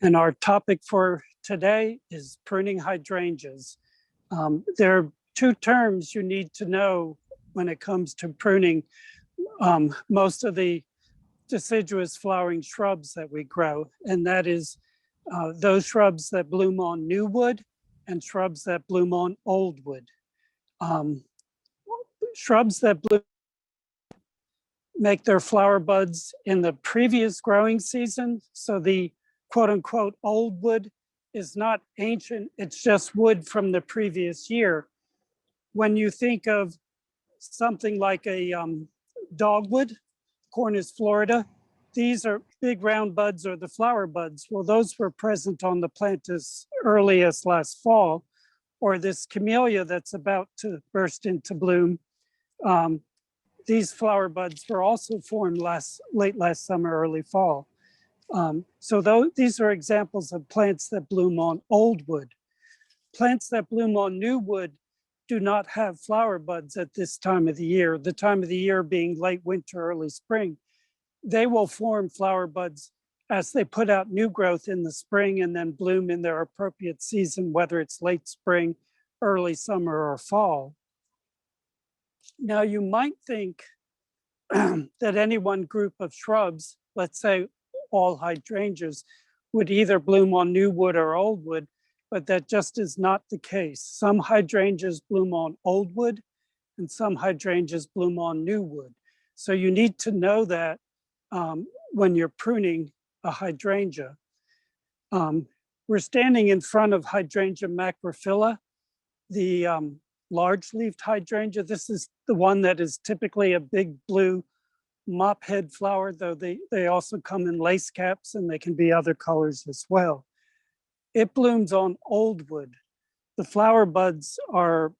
And our topic for today is pruning hydrangeas. There are two terms you need to know when it comes to pruning most of the deciduous flowering shrubs that we grow, and that is those shrubs that bloom on new wood and shrubs that bloom on old wood. Shrubs that bloom make their flower buds in the previous growing season, so the quote unquote old wood is not ancient, it's just wood from the previous year. When you think of something like a dogwood, Cornus Florida, these are big round buds or the flower buds. Well, those were present on the plant as early as last fall, or this camellia that's about to burst into bloom. These flower buds were also formed late last summer, early fall. These are examples of plants that bloom on old wood. Plants that bloom on new wood do not have flower buds at this time of the year, the time of the year being late winter, early spring. They will form flower buds as they put out new growth in the spring and then bloom in their appropriate season, whether it's late spring, early summer, or fall. Now, you might think that any one group of shrubs, let's say all hydrangeas, would either bloom on new wood or old wood, but that just is not the case. Some hydrangeas bloom on old wood and some hydrangeas bloom on new wood. So you need to know that when you're pruning a hydrangea. We're standing in front of Hydrangea macrophylla, the large-leafed hydrangea. This is the one that is typically a big blue mop head flower, though they also come in lace caps and they can be other colors as well. It blooms on old wood. The flower buds are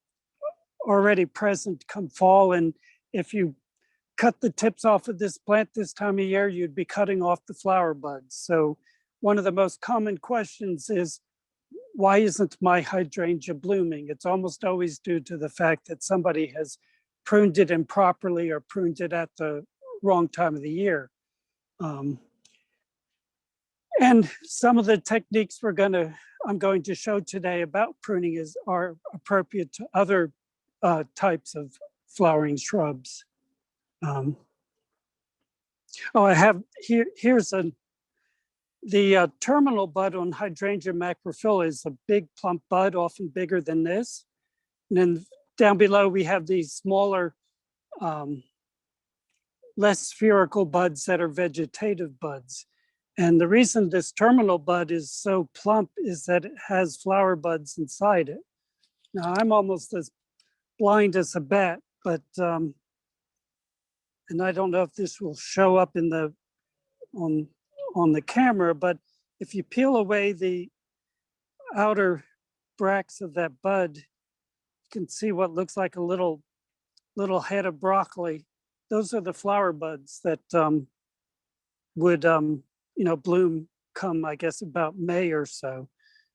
already present come fall, and if you cut the tips off of this plant this time of year, you'd be cutting off the flower buds. So one of the most common questions is, why isn't my hydrangea blooming? It's almost always due to the fact that somebody has pruned it improperly or pruned it at the wrong time of the year. And some of the techniques I'm going to show today about pruning are appropriate to other types of flowering shrubs. I have here's the terminal bud on Hydrangea macrophylla is a big plump bud, often bigger than this. And then down below we have these smaller, less spherical buds that are vegetative buds. And the reason this terminal bud is so plump is that it has flower buds inside it. Now I'm almost as blind as a bat, but and I don't know if this will show up in on the camera, but if you peel away the outer bracts of that bud, you can see what looks like a little head of broccoli. Those are the flower buds that would bloom come, I guess, about May or so.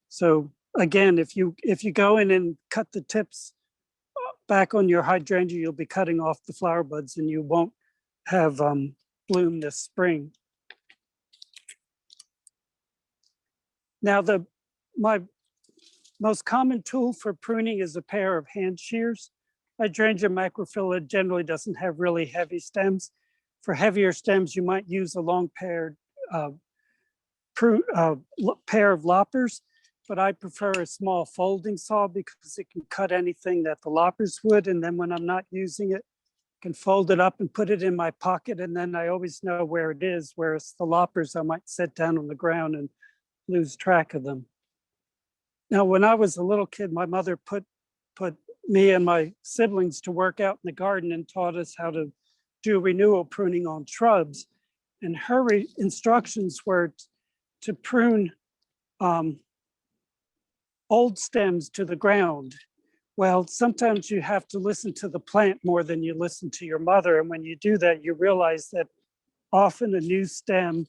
So again, if you go in and cut the tips back on your hydrangea, you'll be cutting off the flower buds and you won't have bloom this spring. Now, my most common tool for pruning is a pair of hand shears. Hydrangea macrophylla generally doesn't have really heavy stems. For heavier stems, you might use a long pair of loppers, but I prefer a small folding saw because it can cut anything that the loppers would. And then when I'm not using it, I can fold it up and put it in my pocket. And then I always know where it is, whereas the loppers, I might set down on the ground and lose track of them. Now, when I was a little kid, my mother put me and my siblings to work out in the garden and taught us how to do renewal pruning on shrubs. And her instructions were to prune old stems to the ground. Well, sometimes you have to listen to the plant more than you listen to your mother. And when you do that, you realize that often a new stem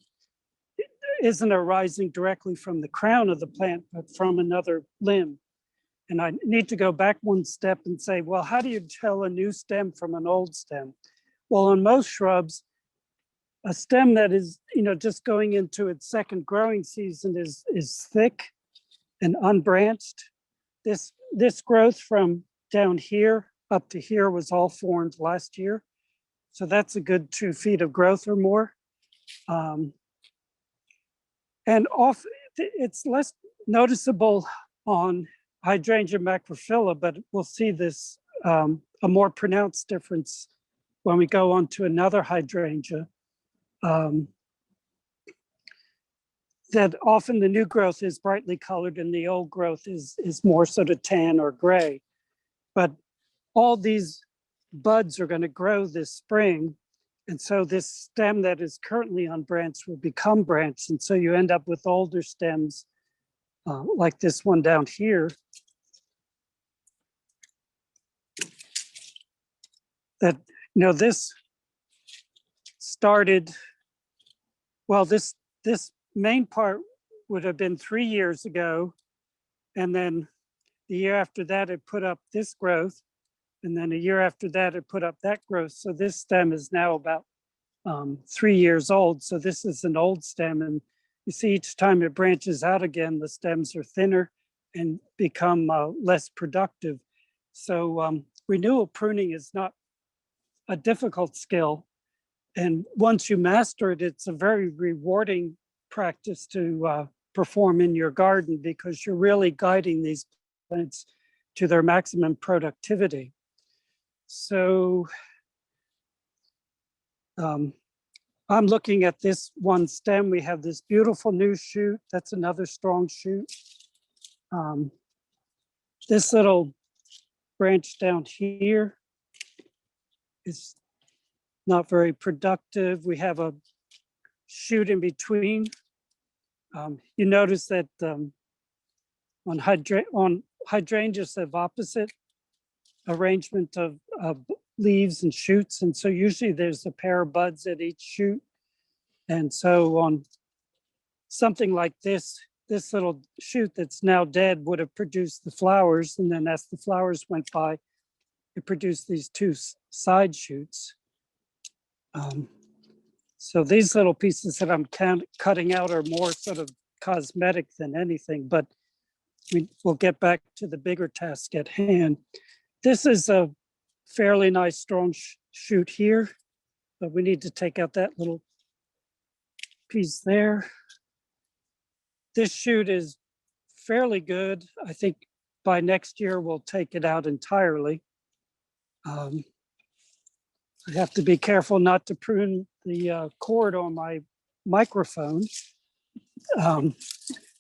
isn't arising directly from the crown of the plant, but from another limb. And I need to go back one step and say, well, how do you tell a new stem from an old stem? Well, on most shrubs, A stem that is, just going into its second growing season is thick and unbranched. This growth from down here up to here was all formed last year. So that's a good 2 feet of growth or more. And it's less noticeable on Hydrangea macrophylla, but we'll see this a more pronounced difference when we go on to another hydrangea. That often the new growth is brightly colored and the old growth is more sort of tan or gray. But all these buds are going to grow this spring. And so this stem that is currently unbranched will become branched. And so you end up with older stems like this one down here. That, this started, well, this main part would have been 3 years ago. And then the year after that, it put up this growth. And then a year after that, it put up that growth. So this stem is now about 3 years old. So this is an old stem. And you see each time it branches out again, the stems are thinner and become less productive. So renewal pruning is not a difficult skill. And once you master it, it's a very rewarding practice to perform in your garden because you're really guiding these plants to their maximum productivity. So I'm looking at this one stem. We have this beautiful new shoot. That's another strong shoot. This little branch down here is not very productive. We have a shoot in between. You notice that on hydrangeas have opposite arrangement of leaves and shoots. And so usually there's a pair of buds at each shoot. And so on something like this little shoot that's now dead would have produced the flowers. And then as the flowers went by, it produced these two side shoots. So these little pieces that I'm cutting out are more sort of cosmetic than anything, but we'll get back to the bigger task at hand. This is a fairly nice strong shoot here, but we need to take out that little piece there. This shoot is fairly good. I think by next year we'll take it out entirely. I have to be careful not to prune the cord on my microphone.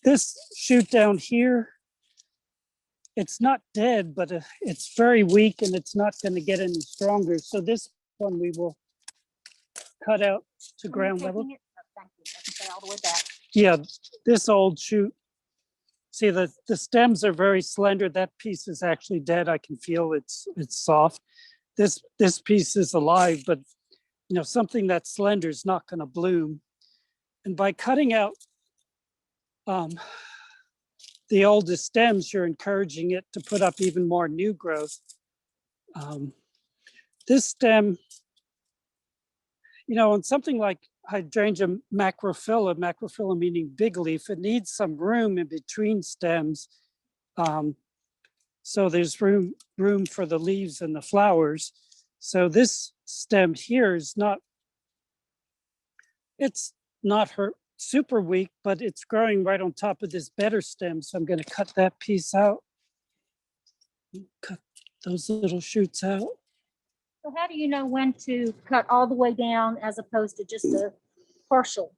This shoot down here, it's not dead, but it's very weak and it's not going to get any stronger. So this one we will cut out to ground level. Thank you. I can say all the way back. Yeah, this old shoot. See, the stems are very slender. That piece is actually dead. I can feel it's soft. This piece is alive, but something that's slender is not going to bloom. And by cutting out the oldest stems, you're encouraging it to put up even more new growth. This stem, on something like Hydrangea macrophylla meaning big leaf, it needs some room in between stems. So there's room for the leaves and the flowers. So this stem here is it's not super weak, but it's growing right on top of this better stem. So I'm going to cut that piece out. Cut those little shoots out. So how do you know when to cut all the way down as opposed to just a partial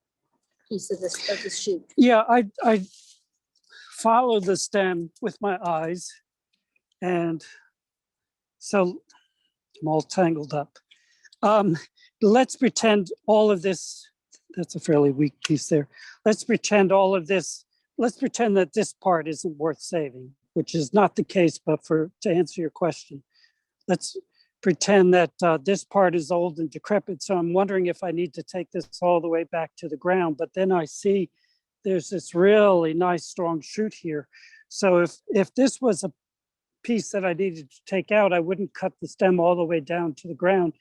piece of this shoot? Yeah, I follow the stem with my eyes. And so I'm all tangled up. Let's pretend all of this, that's a fairly weak piece there. Let's pretend that this part isn't worth saving, which is not the case, but to answer your question, let's pretend that this part is old and decrepit. So I'm wondering if I need to take this all the way back to the ground, but then I see there's this really nice strong shoot here. So if this was a piece that I needed to take out, I wouldn't cut the stem all the way down to the ground.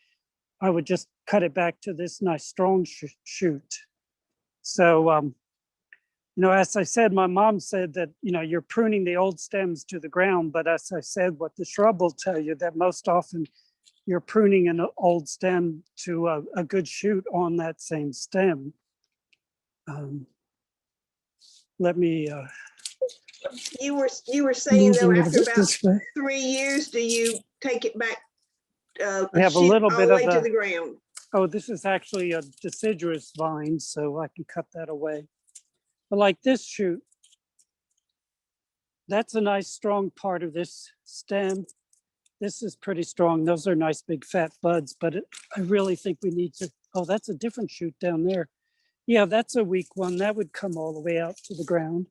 I would just cut it back to this nice strong shoot. So, you know, as I said, my mom said that, you know, you're pruning the old stems to the ground, but as I said, what the shrub will tell you that most often you're pruning an old stem to a good shoot on that same stem. Let me, You were saying though, move a after bit about this way. 3 years, do you take it back? We have a shoot little all bit the of way to a, the ground. oh, this is actually a deciduous vine, so I can cut that away. But like this shoot, that's a nice strong part of this stem. This is pretty strong. Those are nice big fat buds, but I really think we need to, oh, that's a different shoot down there. Yeah, that's a weak one. That would come all the way out to the ground.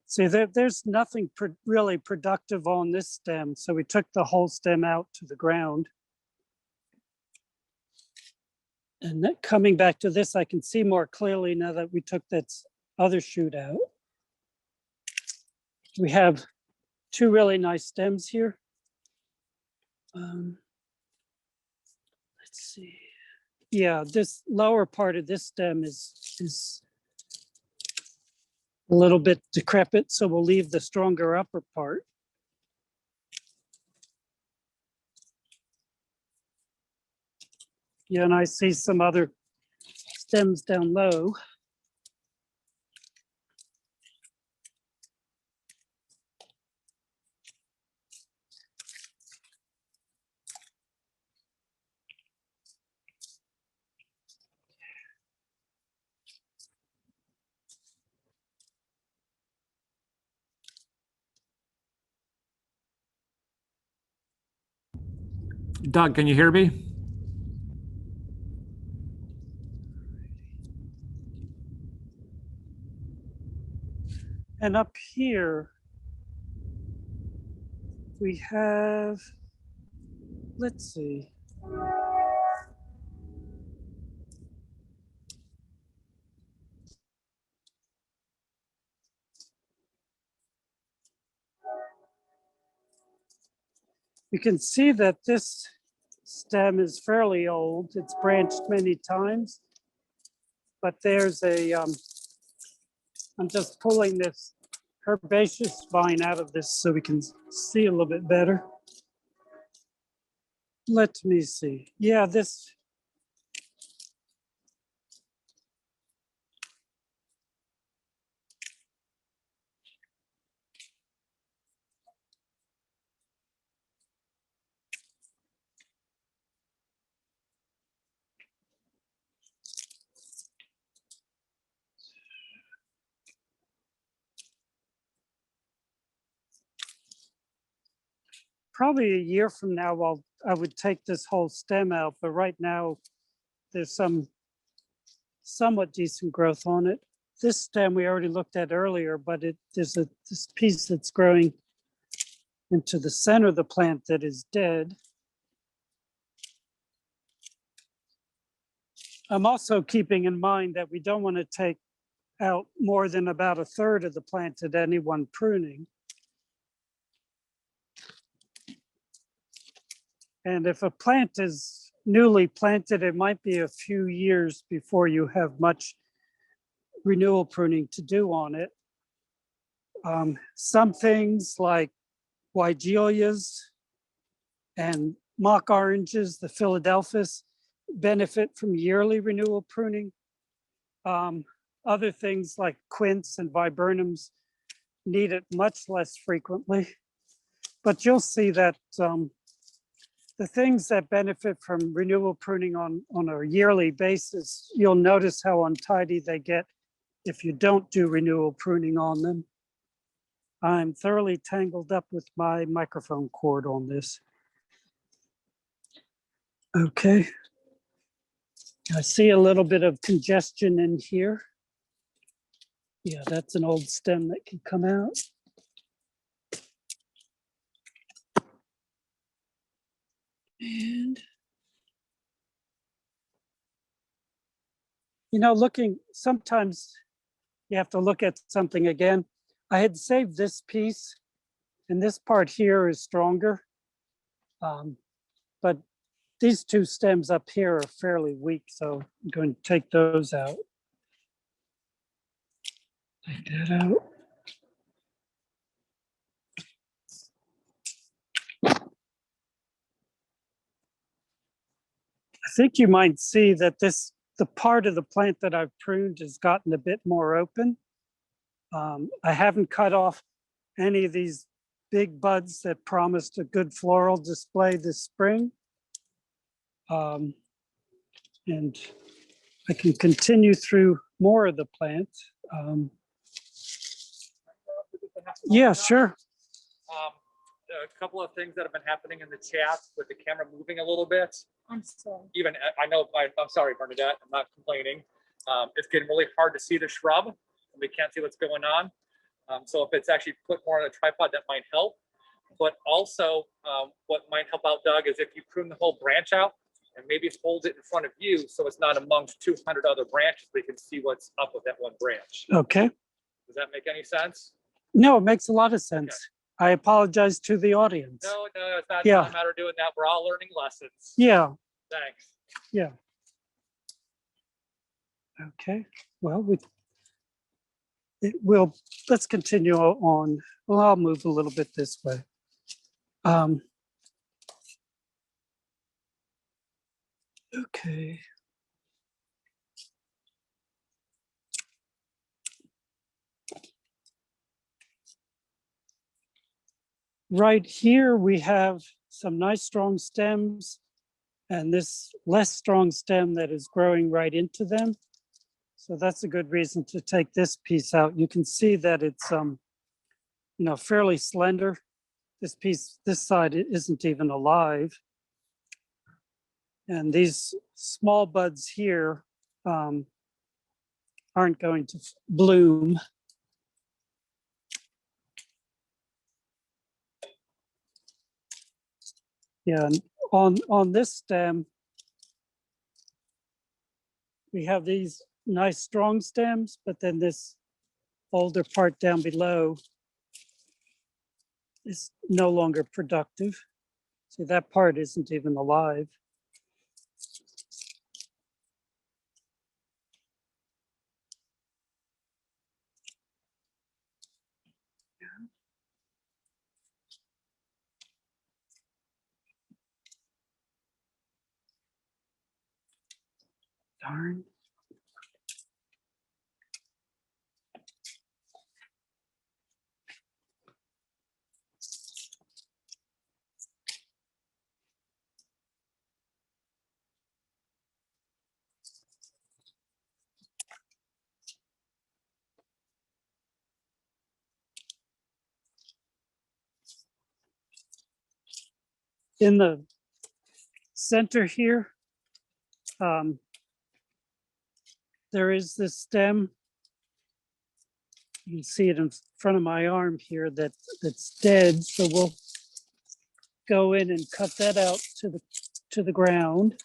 See, there's nothing really productive on this stem. So we took the whole stem out to the ground. And that, coming back to this, I can see more clearly now that we took that other shoot out. We have two really nice stems here. Let's see. Yeah, this lower part of this stem is a little bit decrepit, so we'll leave the stronger upper part. Yeah, and I see some other stems down low. Doug, can you hear me? And up here, we have, let's see. You can see that this stem is fairly old. It's branched many times, but there's a, I'm just pulling this herbaceous vine out of this so we can see a little bit better. Let me see. Yeah, this, probably a year from now, I would take this whole stem out, but right now there's some somewhat decent growth on it. This stem we already looked at earlier, but there's this piece that's growing into the center of the plant that is dead. I'm also keeping in mind that we don't want to take out more than about a third of the plant at any one pruning. And if a plant is newly planted, it might be a few years before you have much renewal pruning to do on it. Some things like Wygelias and mock oranges, the Philadelphus, benefit from yearly renewal pruning. Other things like quince and viburnums need it much less frequently. But you'll see that the things that benefit from renewal pruning on a yearly basis, you'll notice how untidy they get if you don't do renewal pruning on them. I'm thoroughly tangled up with my microphone cord on this. Okay. I see a little bit of congestion in here. Yeah, that's an old stem that can come out. And You know, sometimes you have to look at something again. I had saved this piece, and this part here is stronger. But these two stems up here are fairly weak, so I'm going to take those out. Take that out. I think you might see that the part of the plant that I've pruned has gotten a bit more open. I haven't cut off any of these big buds that promised a good floral display this spring. And I can continue through more of the plant. Yeah, sure. A couple of things that have been happening in the chat with the camera moving a little bit. I'm sorry. Even I'm sorry, Bernadette, I'm not complaining. It's getting really hard to see the shrub, and we can't see what's going on. So if it's actually put more on a tripod, that might help. But also, what might help out, Doug, is if you prune the whole branch out and maybe hold it in front of you so it's not amongst 200 other branches, we can see what's up with that one branch. Okay. Does that make any sense? No, it makes a lot of sense. Okay. I apologize to the audience. No, it's not a matter of doing that. We're all learning lessons. Yeah. Thanks. Yeah. Okay. Well, let's continue on. Well, I'll move a little bit this way. Okay. Right here, we have some nice strong stems and this less strong stem that is growing right into them. So that's a good reason to take this piece out. You can see that it's, fairly slender. This side isn't even alive. And these small buds here aren't going to bloom. Yeah, and on this stem, we have these nice strong stems, but then this older part down below is no longer productive. See, that part isn't even alive. Darn. In the center here, there is this stem. You can see it in front of my arm here that's dead. So we'll go in and cut that out to the ground.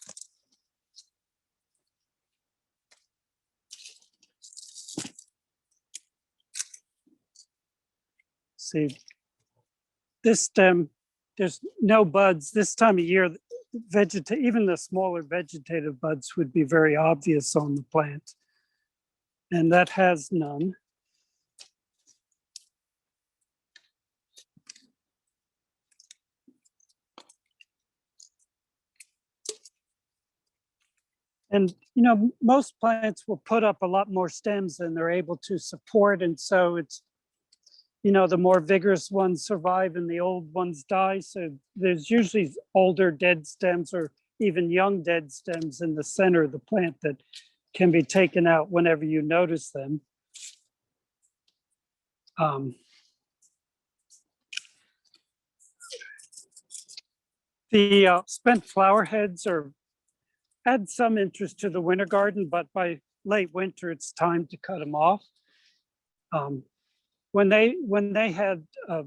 See, this stem, there's no buds. This time of year, even the smaller vegetative buds would be very obvious on the plant. And that has none. And, most plants will put up a lot more stems than they're able to support. And so it's, the more vigorous ones survive and the old ones die. So there's usually older dead stems or even young dead stems in the center of the plant that can be taken out whenever you notice them. The spent flower heads add some interest to the winter garden, but by late winter, it's time to cut them off. When they had a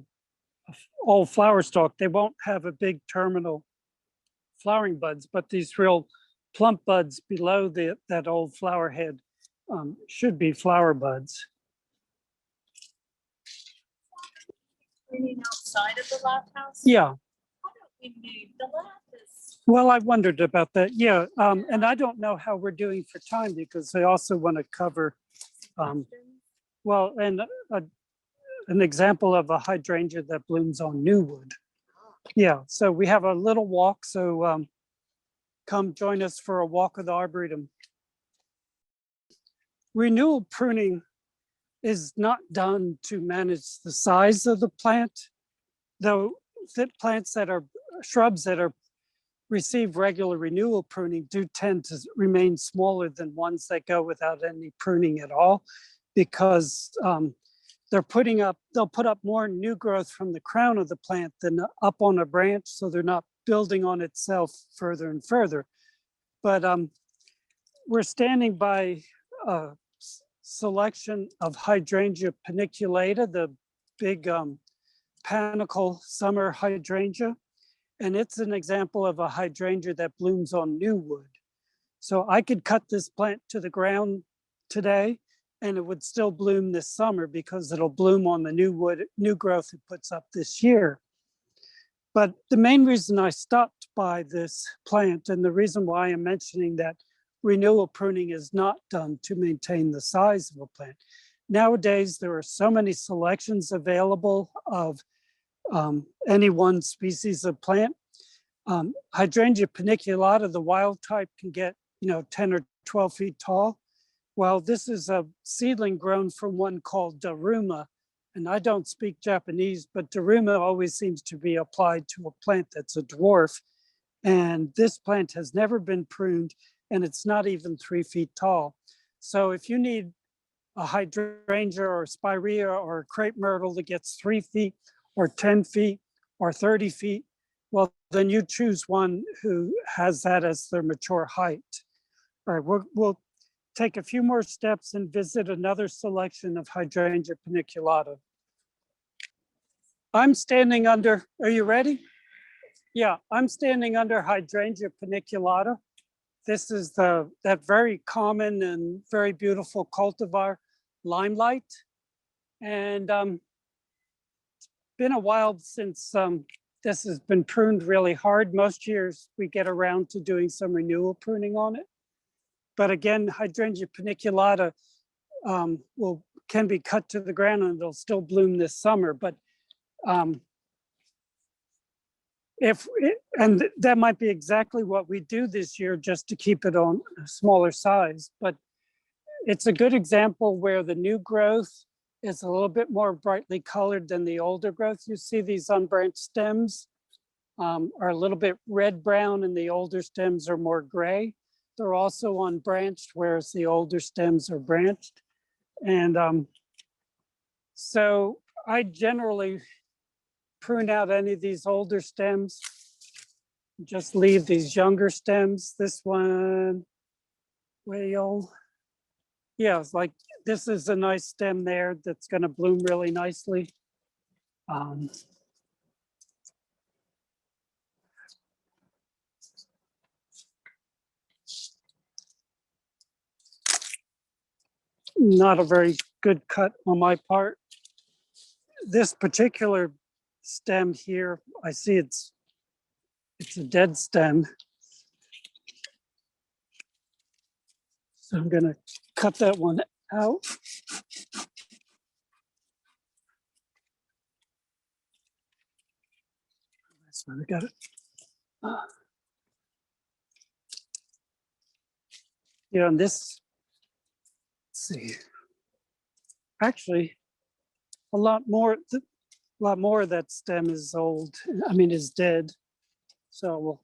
old flower stalk, they won't have a big terminal flowering buds, but these real plump buds below that old flower head should be flower buds. Pruning outside of the lab house? Yeah, Why don't we move the lab? well, I wondered about that. Yeah, and I don't know how we're doing for time because I also want to cover, well, and an example of a hydrangea that blooms on new wood. Yeah, so we have a little walk, so come join us for a walk of the Arboretum. Renewal pruning is not done to manage the size of the plant, though plants that are shrubs that are receive regular renewal pruning do tend to remain smaller than ones that go without any pruning at all, because they'll put up more new growth from the crown of the plant than up on a branch, so they're not building on itself further and further. But we're standing by a selection of Hydrangea paniculata, the big panicle summer hydrangea. And it's an example of a hydrangea that blooms on new wood. So I could cut this plant to the ground today and it would still bloom this summer because it'll bloom on the new wood, new growth it puts up this year. But the main reason I stopped by this plant, and the reason why I'm mentioning that renewal pruning is not done to maintain the size of a plant. Nowadays, there are so many selections available of any one species of plant. Hydrangea paniculata, the wild type, can get 10 or 12 feet tall. Well, this is a seedling grown from one called daruma, and I don't speak Japanese, but daruma always seems to be applied to a plant that's a dwarf. And this plant has never been pruned, and it's not even 3 feet tall. So if you need a hydrangea or spirea or a crepe myrtle that gets 3 feet or 10 feet or 30 feet, well, then you choose one who has that as their mature height. All right, we'll take a few more steps and visit another selection of Hydrangea paniculata. I'm standing under, are you ready? Yeah, I'm standing under Hydrangea paniculata. This is that very common and very beautiful cultivar, limelight. And it's been a while since this has been pruned really hard. Most years we get around to doing some renewal pruning on it. But again, Hydrangea paniculata can be cut to the ground and it'll still bloom this summer. But and that might be exactly what we do this year just to keep it on a smaller size. But it's a good example where the new growth is a little bit more brightly colored than the older growth. You see these unbranched stems are a little bit red-brown and the older stems are more gray. They're also unbranched, whereas the older stems are branched. And so I generally prune out any of these older stems, just leave these younger stems. This one, way old. Yeah, it's like, this is a nice stem there that's gonna bloom really nicely. Not a very good cut on my part. This particular stem here, I see it's a dead stem. So I'm gonna cut that one out. That's where I got it. Yeah, and this, let's see, actually, a lot more of that stem is old. I mean, is dead. So we'll.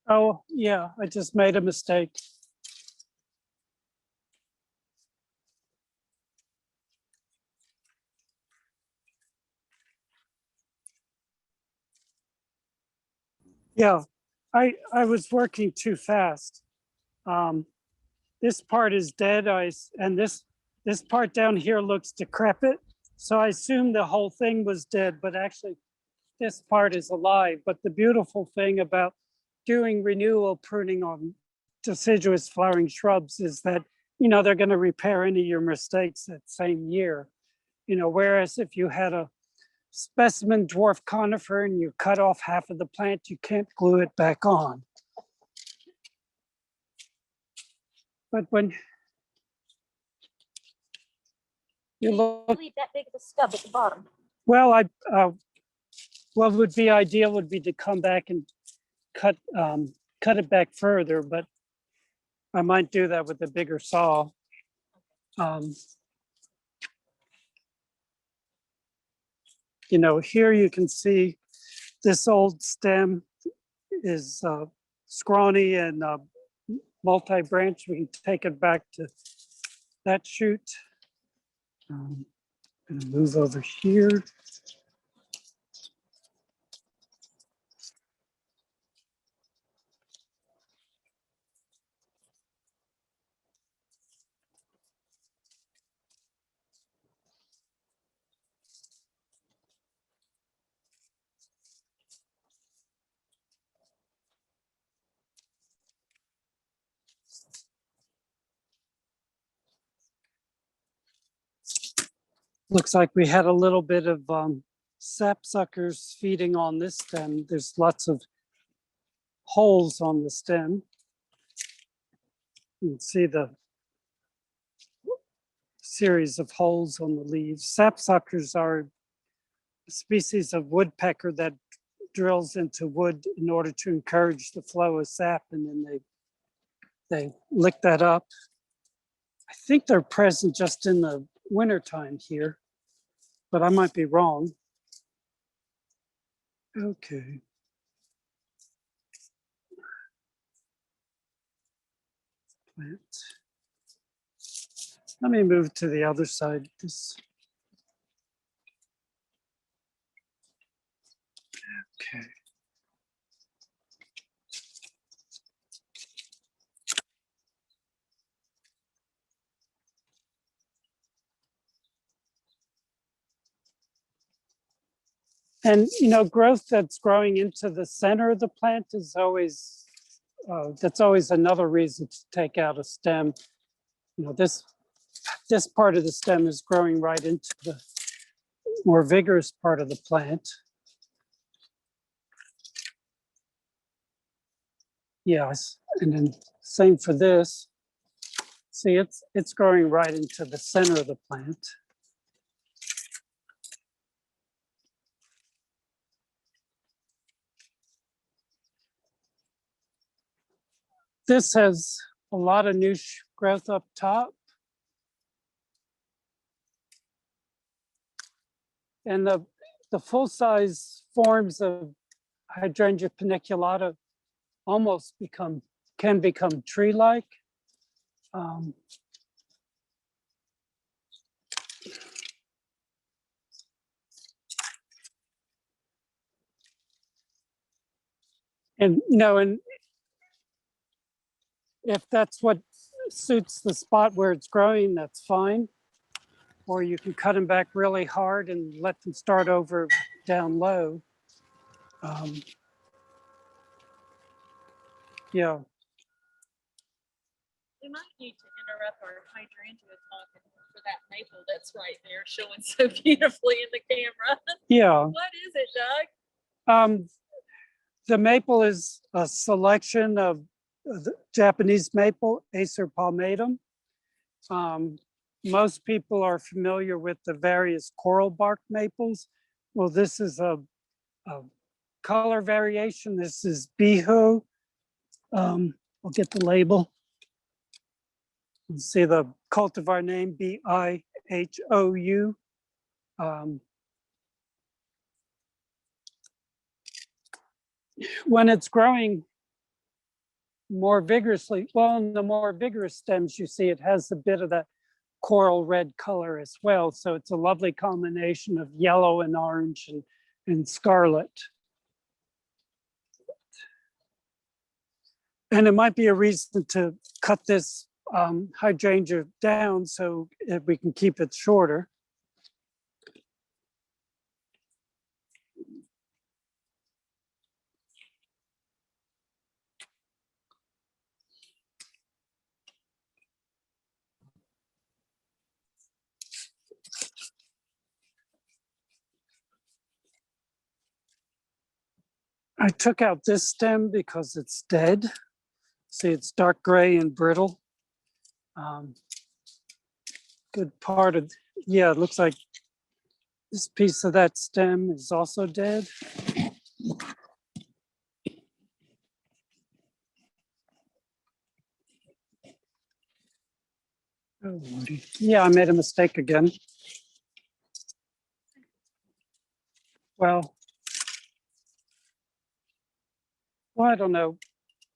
Oh, yeah, I just made a mistake. Yeah, I was working too fast. This part is dead, and this part down here looks decrepit. So I assumed the whole thing was dead, but actually this part is alive. But the beautiful thing about doing renewal pruning on deciduous flowering shrubs is that, you know, they're going to repair any of your mistakes that same year. You know, whereas if you had a specimen dwarf conifer and you cut off half of the plant, you can't glue it back on. But when you look, Leave that big of a stub at the bottom. well, what would be ideal would be to come back and cut it back further, but I might do that with a bigger saw. You know, here you can see this old stem is scrawny and multi-branch. We can take it back to that shoot. Gonna move over here. Looks like we had a little bit of sapsuckers feeding on this stem. There's lots of holes on the stem. You can see the series of holes on the leaves. Sapsuckers are a species of woodpecker that drills into wood in order to encourage the flow of sap, and then they lick that up. I think they're present just in the wintertime here, but I might be wrong. Okay. Plant. Let me move to the other side. Okay. And, you know, growth that's growing into the center of the plant is always, that's always another reason to take out a stem. You know, this part of the stem is growing right into the more vigorous part of the plant. Yes, and then same for this. See, it's growing right into the center of the plant. This has a lot of new growth up top. And the full-size forms of Hydrangea paniculata almost can become tree-like. And you know, and if that's what suits the spot where it's growing, that's fine. Or you can cut them back really hard and let them start over down low. Yeah. We might need to interrupt our hydrangea talk for that maple that's right there showing so beautifully in the camera. Yeah. What is it, Doug? The maple is a selection of the Japanese maple, Acer palmatum. Most people are familiar with the various coral bark maples. Well, this is a color variation. This is Bihu. I'll get the label. You see the cultivar name, B-I-H-O-U. When it's growing more vigorously, well, in the more vigorous stems, you see it has a bit of that coral red color as well. So it's a lovely combination of yellow and orange and scarlet. And it might be a reason to cut this hydrangea down so we can keep it shorter. I took out this stem because it's dead. See, it's dark gray and brittle. Good part of, yeah, it looks like this piece of that stem is also dead. Oh, Lordy. Yeah, I made a mistake again. Well, I don't know.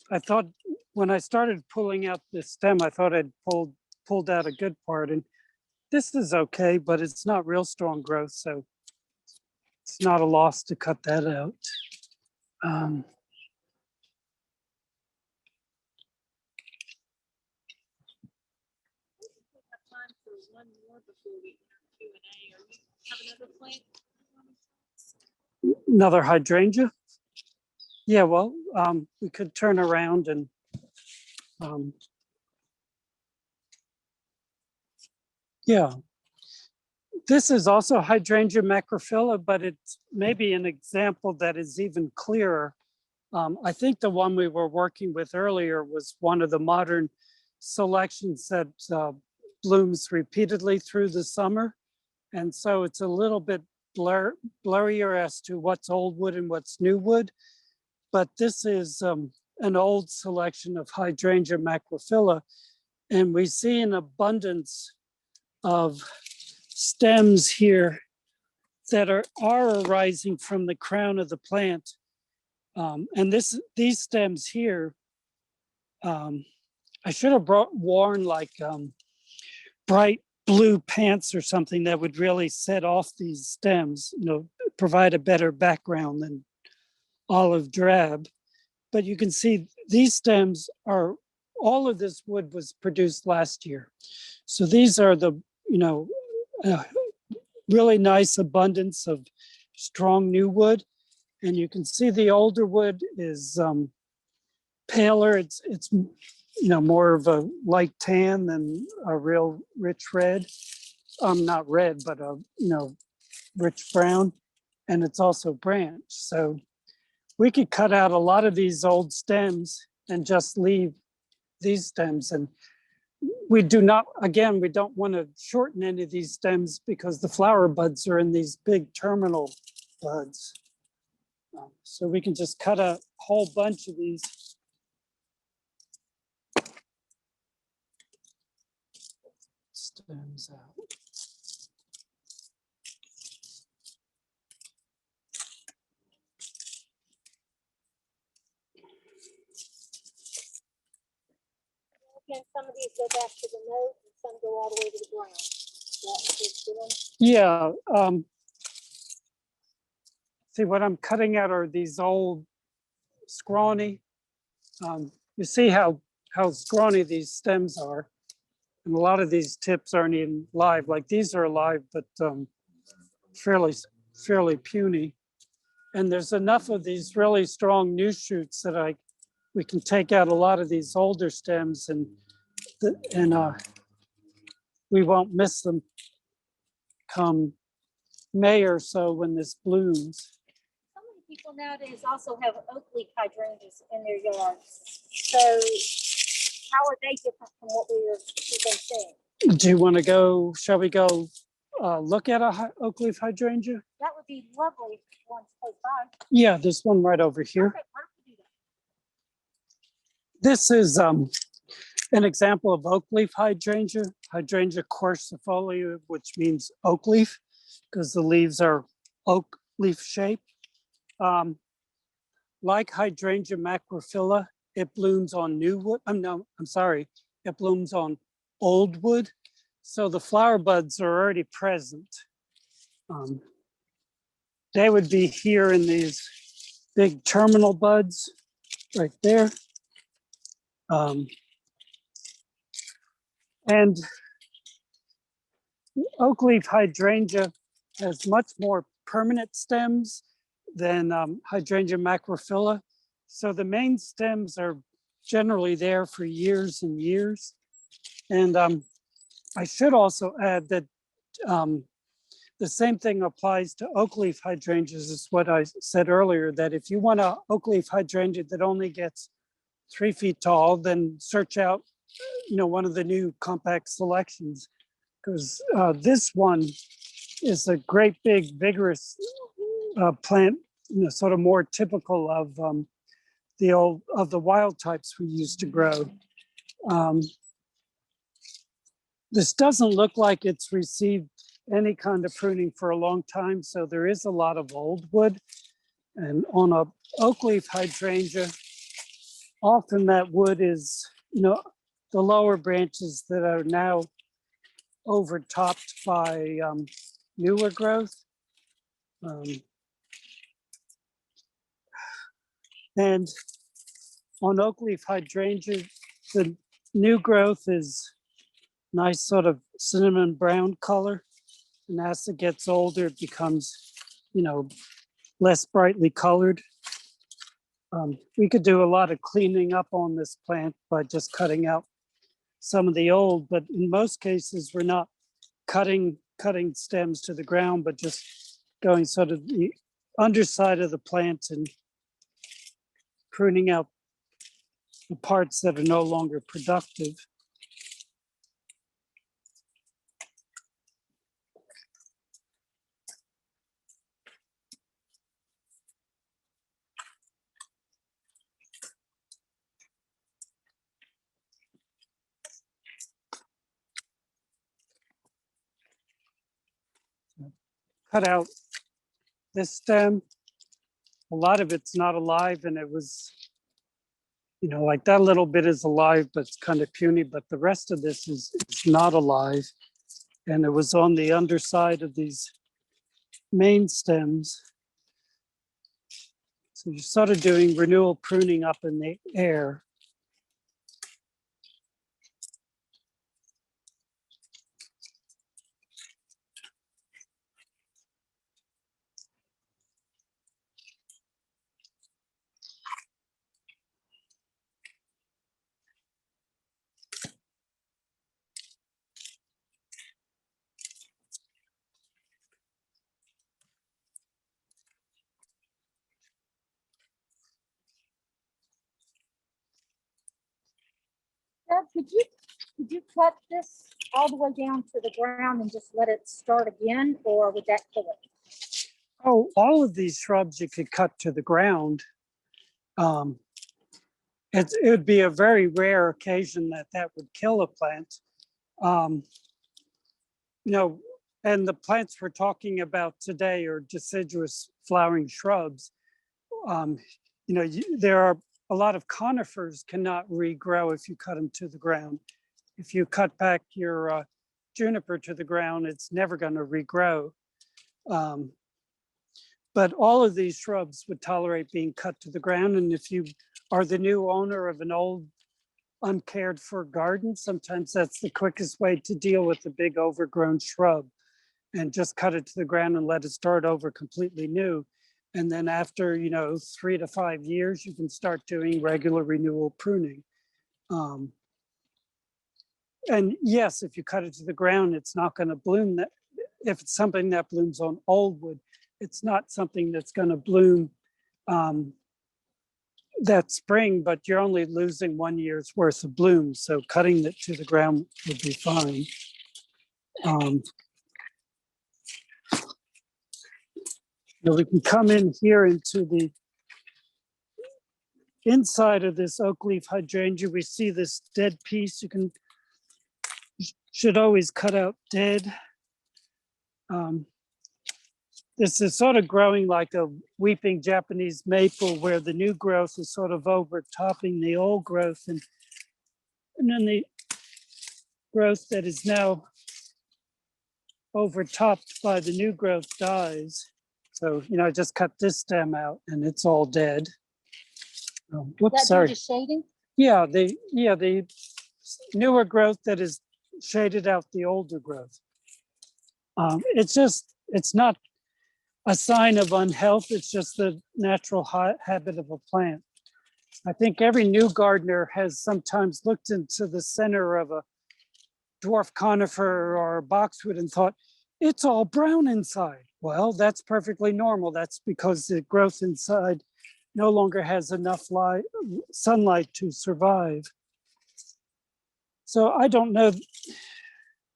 I thought when I started pulling out this stem, I thought I'd pulled out a good part, and this is okay, but it's not real strong growth, so it's not a loss to cut that out. We have time for one more before we enter Q&A. Or you have another plant? Another hydrangea. Yeah, well, we could turn around and yeah. This is also Hydrangea macrophylla, but it's maybe an example that is even clearer. I think the one we were working with earlier was one of the modern selections that blooms repeatedly through the summer. And so it's a little bit blurrier as to what's old wood and what's new wood. But this is an old selection of Hydrangea macrophylla. And we see an abundance of stems here that are arising from the crown of the plant. And these stems here, I should have worn like bright blue pants or something that would really set off these stems, provide a better background than olive drab. But you can see these stems are, all of this wood was produced last year. So these are the, really nice abundance of strong new wood. And you can see the older wood is paler. It's more of a light tan than a real rich red. Not red, but a rich brown. And it's also branched. So we could cut out a lot of these old stems and just leave these stems. And we do not, again, we don't want to shorten any of these stems because the flower buds are in these big terminal buds. So we can just cut a whole bunch of these. Stems out. Again, some of these go back to the node and some go all the way to the ground. That's what it's doing. Yeah. See, what I'm cutting out are these old scrawny. You see how scrawny these stems are. And a lot of these tips aren't even live. Like these are alive, but fairly puny. And there's enough of these really strong new shoots that we can take out a lot of these older stems and we won't miss them come May or so when this blooms. So many people nowadays also have Oakleaf hydrangeas in their yards. So how are they different from what we've been seeing? Do you want to go, shall we go look at a Oakleaf hydrangea? That would be lovely if one's close by. Yeah, there's one right over here. Okay, why don't we do that? This is an example of Oakleaf hydrangea, Hydrangea quercifolia, which means oak leaf, because the leaves are oak leaf shape. Like Hydrangea macrophylla, it blooms on new wood. It blooms on old wood. So the flower buds are already present. They would be here in these big terminal buds right there. And Oakleaf hydrangea has much more permanent stems than Hydrangea macrophylla. So the main stems are generally there for years and years. And I should also add that the same thing applies to Oakleaf hydrangeas, is what I said earlier, that if you want a Oakleaf hydrangea that only gets 3 feet tall, then search out, one of the new compact selections, because this one is a great big vigorous plant, sort of more typical of the wild types we used to grow. This doesn't look like it's received any kind of pruning for a long time, so there is a lot of old wood. And on a Oakleaf hydrangea, often that wood is, the lower branches that are now overtopped by newer growth. And on Oakleaf hydrangea, the new growth is nice sort of cinnamon brown color. And as it gets older, it becomes, less brightly colored. We could do a lot of cleaning up on this plant by just cutting out some of the old, but in most cases, we're not cutting stems to the ground, but just going sort of the underside of the plant and pruning out the parts that are no longer productive. Cut out this stem. A lot of it's not alive, and it was, like that little bit is alive, but it's kind of puny, but the rest of this is not alive. And it was on the underside of these main stems. So you're sort of doing renewal pruning up in the air. Deb, could you cut this all the way down to the ground and just let it start again, or would that kill it? Oh, all of these shrubs you could cut to the ground. It would be a very rare occasion that would kill a plant. And the plants we're talking about today are deciduous flowering shrubs. There are a lot of conifers cannot regrow if you cut them to the ground. If you cut back your juniper to the ground, it's never going to regrow. But all of these shrubs would tolerate being cut to the ground. And if you are the new owner of an old uncared for garden, sometimes that's the quickest way to deal with a big overgrown shrub, and just cut it to the ground and let it start over completely new. And then after, 3 to 5 years, you can start doing regular renewal pruning. And yes, if you cut it to the ground, it's not going to bloom. That if it's something that blooms on old wood, it's not something that's going to bloom that spring, but you're only losing 1 year's worth of bloom. So cutting it to the ground would be fine. We can come in here into the inside of this Oakleaf hydrangea. We see this dead piece. You should always cut out dead. This is sort of growing like a weeping Japanese maple, where the new growth is sort of overtopping the old growth, and then the growth that is now overtopped by the new growth dies. So, I just cut this stem out and it's all dead. Whoops, sorry. Just shading? Yeah, the newer growth that is shaded out the older growth. It's not a sign of unhealth. It's just the natural habit of a plant. I think every new gardener has sometimes looked into the center of a dwarf conifer or a boxwood and thought, it's all brown inside. Well, that's perfectly normal. That's because the growth inside no longer has enough sunlight to survive. So I don't know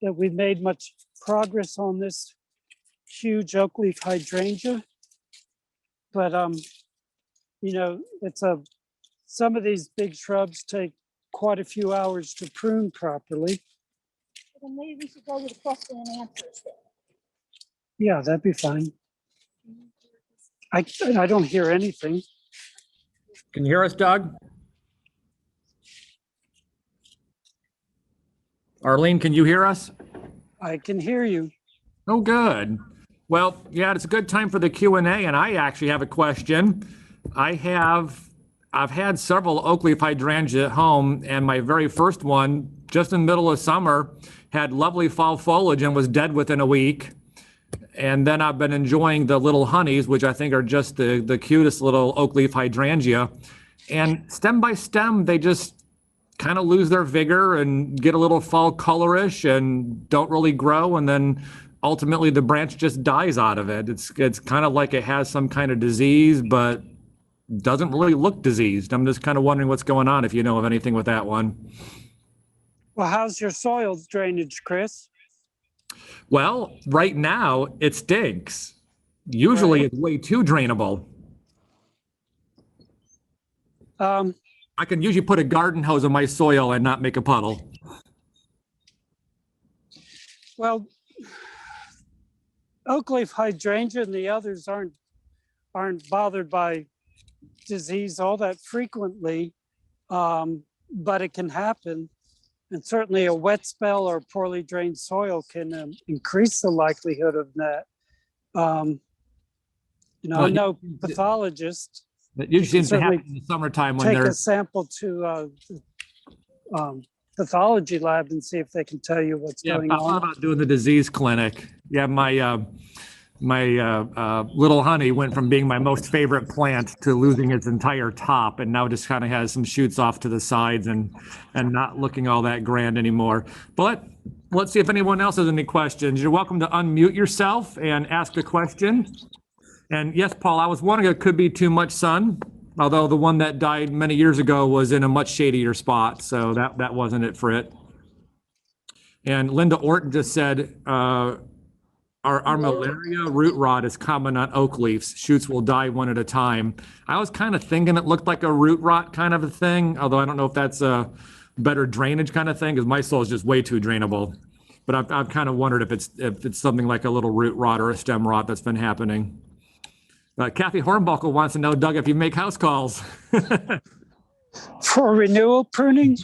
that we've made much progress on this huge Oakleaf hydrangea, but you know, some of these big shrubs take quite a few hours to prune properly. Then maybe we should go with the question and answers then. Yeah, that'd be fine. I don't hear anything. Can you hear us, Doug? Arlene, can you hear us? I can hear you. Oh, good. Well, yeah, it's a good time for the Q&A, and I actually have a question. I've had several Oakleaf hydrangea at home, and my very first one, just in the middle of summer, had lovely fall foliage and was dead within a week. And then I've been enjoying the little honeys, which I think are just the cutest little Oakleaf hydrangea. And stem by stem, they just kind of lose their vigor and get a little fall colorish and don't really grow. And then ultimately the branch just dies out of it. It's kind of like it has some kind of disease, but doesn't really look diseased. I'm just kind of wondering what's going on, if you know of anything with that one. Well, how's your soil drainage, Chris? Well, right now it stinks. Usually Right. it's way too drainable. I can usually put a garden hose on my soil and not make a puddle. Well, Oakleaf hydrangea and the others aren't bothered by disease all that frequently, but it can happen. And certainly a wet spell or poorly drained soil can increase the likelihood of that. You know, I know pathologists It usually seems to certainly happen in the summertime when take they're a sample to pathology lab and see if they can tell you what's going I thought on. about doing the disease clinic. Yeah, my little honey went from being my most favorite plant to losing its entire top, and now just kind of has some shoots off to the sides and not looking all that grand anymore. But let's see if anyone else has any questions. You're welcome to unmute yourself and ask a question. And yes, Paul, I was wondering if it could be too much sun, although the one that died many years ago was in a much shadier spot, so that wasn't it for it. And Linda Orton just said, our malaria root rot is common on oak leaves. Shoots will die one at a time. I was kind of thinking it looked like a root rot kind of a thing, although I don't know if that's a better drainage kind of thing, because my soil is just way too drainable. But I've kind of wondered if it's something like a little root rot or a stem rot that's been happening. Kathy Hornbuckle wants to know, Doug, if you make house calls. For renewal pruning?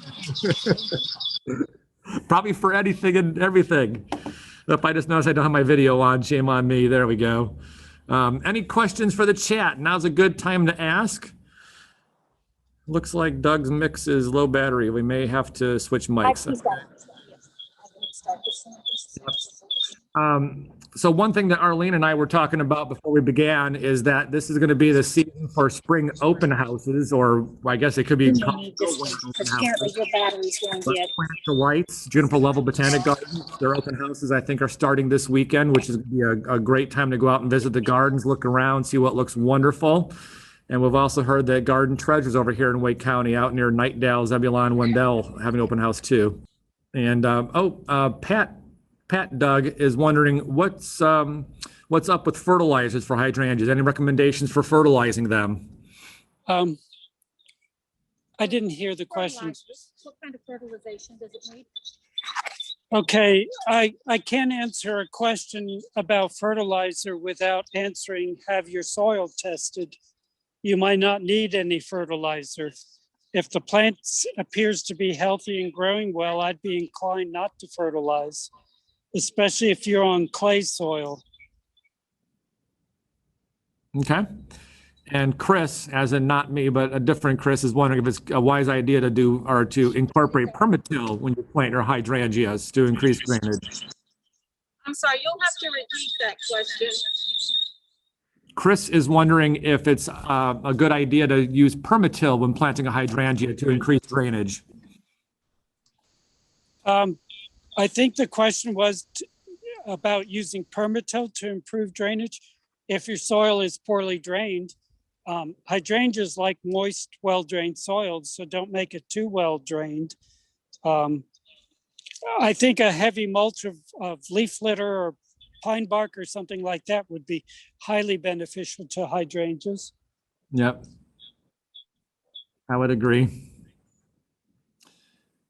Probably for anything and everything. If I just noticed I don't have my video on, shame on me. There we go. Any questions for the chat? Now's a good time to ask. Looks like Doug's mix is low battery. We may have to switch mics. He's got it. Yes. I'm gonna start this. So one thing that Arlene and I were talking about before we began is that this is going to be the season for spring open houses, or I guess it could be You may need this one, because apparently your battery's going dead. Plant the Lights, Juniper Level Botanic Gardens. Their open houses, I think, are starting this weekend, which is going to be a great time to go out and visit the gardens, look around, see what looks wonderful. And we've also heard that Garden Treasures over here in Wake County, out near Nightdale, Zebulon, Wendell, having an open house too. And Pat Doug is wondering what's up with fertilizers for hydrangeas. Any recommendations for fertilizing them? I didn't hear the question. What kind of fertilization does it need? Okay, I can't answer a question about fertilizer without answering, have your soil tested. You might not need any fertilizer. If the plant appears to be healthy and growing well, I'd be inclined not to fertilize, especially if you're on clay soil. Okay. And Chris, as in not me, but a different Chris, is wondering if it's a wise idea to incorporate permatill when you plant your hydrangeas to increase drainage. I'm sorry, you'll have to repeat that question. Chris is wondering if it's a good idea to use permatill when planting a hydrangea to increase drainage. I think the question was, about using permatill to improve drainage. If your soil is poorly drained, hydrangeas like moist, well-drained soils, so don't make it too well drained. I think a heavy mulch of leaf litter or pine bark or something like that would be highly beneficial to hydrangeas. Yep. I would agree.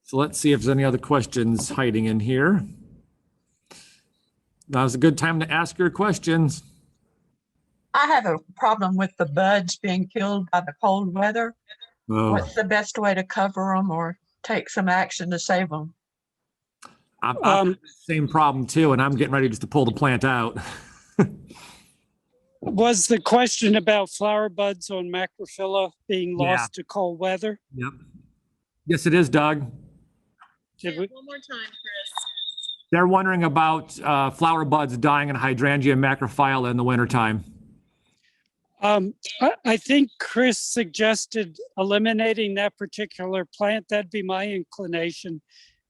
So let's see if there's any other questions hiding in here. Now's a good time to ask your questions. I have a problem with the buds being killed by the cold weather. Oh, What's the best way to cover them or take some action to save them? I'm having the same problem too, and I'm getting ready just to pull the plant out. Was the question about flower buds on macrophylla being Yeah. lost to cold weather? Yep. Yes, it is, Doug. Did we? One more time, Chris. They're wondering about flower buds dying in Hydrangea macrophylla in the wintertime. I think Chris suggested eliminating that particular plant. That'd be my inclination,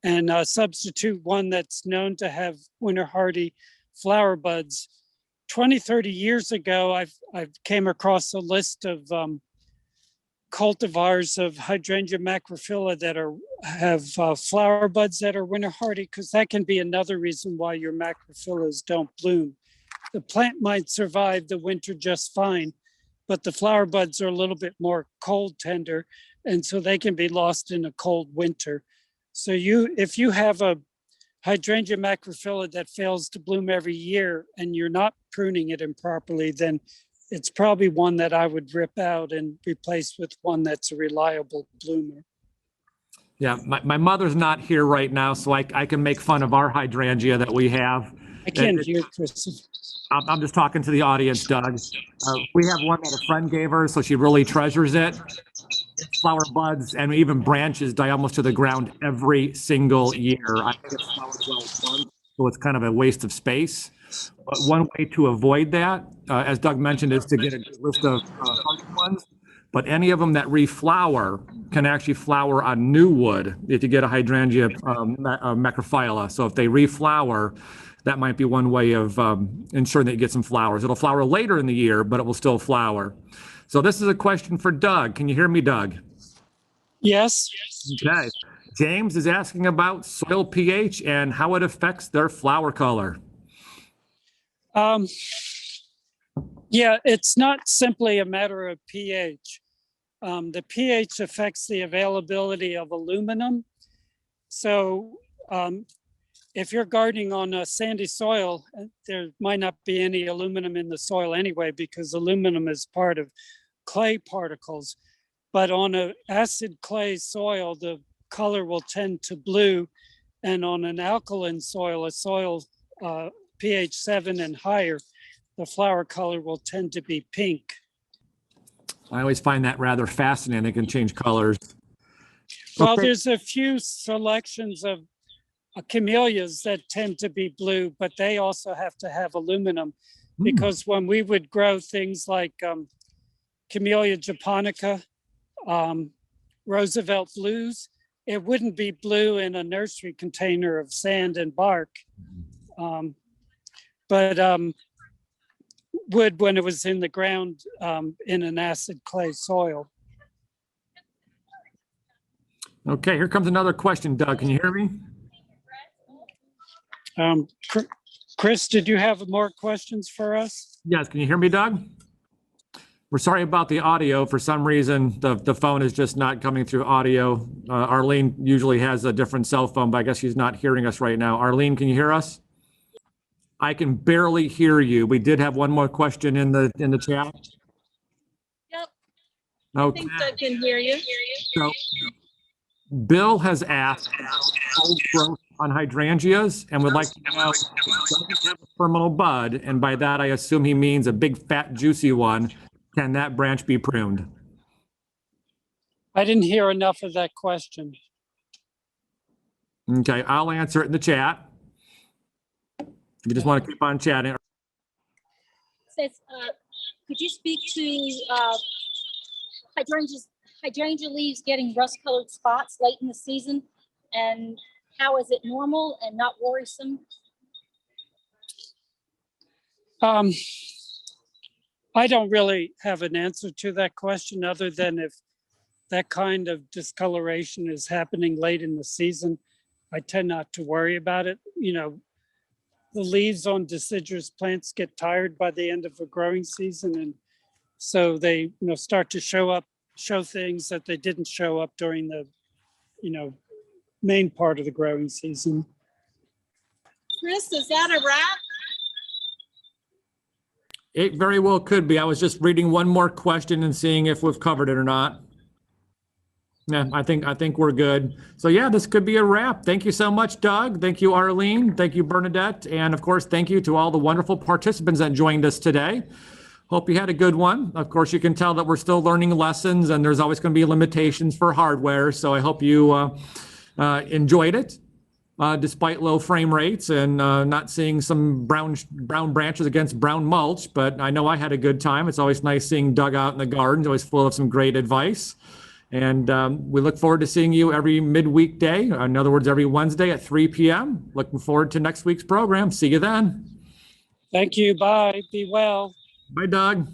and substitute one that's known to have winter hardy flower buds. 20, 30 years ago, I came across a list of cultivars of Hydrangea macrophylla that have flower buds that are winter hardy, because that can be another reason why your macrophyllas don't bloom. The plant might survive the winter just fine, but the flower buds are a little bit more cold tender, and so they can be lost in a cold winter. So if you have a Hydrangea macrophylla that fails to bloom every year and you're not pruning it improperly, then it's probably one that I would rip out and replace with one that's a reliable bloomer. Yeah, my mother's not here right now, so I can make fun of our hydrangea that we have. I can't hear Chris. I'm just talking to the audience, Doug. We have one that a friend gave her, so she really treasures it. Flower buds and even branches die almost to the ground every single year. I think it's flowers well done, so it's kind of a waste of space. But one way to avoid that, as Doug mentioned, is to get a good list of hardy ones. But any of them that reflower can actually flower on new wood if you get a hydrangea macrophylla. So if they reflower, that might be one way of ensuring that you get some flowers. It'll flower later in the year, but it will still flower. So this is a question for Doug. Can you hear me, Doug? Yes. Okay. James is asking about soil pH and how it affects their flower color. Yeah, it's not simply a matter of pH. The pH affects the availability of aluminum. So if you're gardening on a sandy soil, there might not be any aluminum in the soil anyway, because aluminum is part of clay particles. But on an acid clay soil, the color will tend to blue. And on an alkaline soil, a soil pH 7 and higher, the flower color will tend to be pink. I always find that rather fascinating. They can change colors. Well, Okay. there's a few selections of camellias that tend to be blue, but they also have to have aluminum, because when we would grow things like Camellia japonica, Roosevelt blues, it wouldn't be blue in a nursery container of sand and bark, but would when it was in the ground in an acid clay soil. Okay, here comes another question, Doug. Can you hear me? Chris, did you have more questions for us? Yes, can you hear me, Doug? We're sorry about the audio. For some reason, the phone is just not coming through audio. Arlene usually has a different cell phone, but I guess she's not hearing us right now. Arlene, can you hear us? I can barely hear you. We did have one more question in the chat. Yep, I Okay, think Doug can hear you. so Bill has asked about old growth on hydrangeas and would like to know if it doesn't have a terminal bud, and by that I assume he means a big fat juicy one. Can that branch be pruned? I didn't hear enough of that question. Okay, I'll answer it in the chat. If you just want to keep on chatting. Says, could you speak to hydrangea leaves getting rust-colored spots late in the season, and how is it normal and not worrisome? Um, I don't really have an answer to that question other than if that kind of discoloration is happening late in the season, I tend not to worry about it. You know, the leaves on deciduous plants get tired by the end of a growing season, and so they, start to show things that they didn't show up during the, main part of the growing season. Chris, is that a wrap? It very well could be. I was just reading one more question and seeing if we've covered it or not. Yeah, I think we're good. So yeah, this could be a wrap. Thank you so much, Doug. Thank you, Arlene. Thank you, Bernadette. And of course, thank you to all the wonderful participants that joined us today. Hope you had a good one. Of course, you can tell that we're still learning lessons and there's always going to be limitations for hardware. So I hope you enjoyed it. Despite low frame rates and not seeing some brown branches against brown mulch, but I know I had a good time. It's always nice seeing Doug out in the garden. It's always full of some great advice. And we look forward to seeing you every midweek day. In other words, every Wednesday at 3 p.m. Looking forward to next week's program. See you then. Thank you. Bye. Be well. Bye, Doug.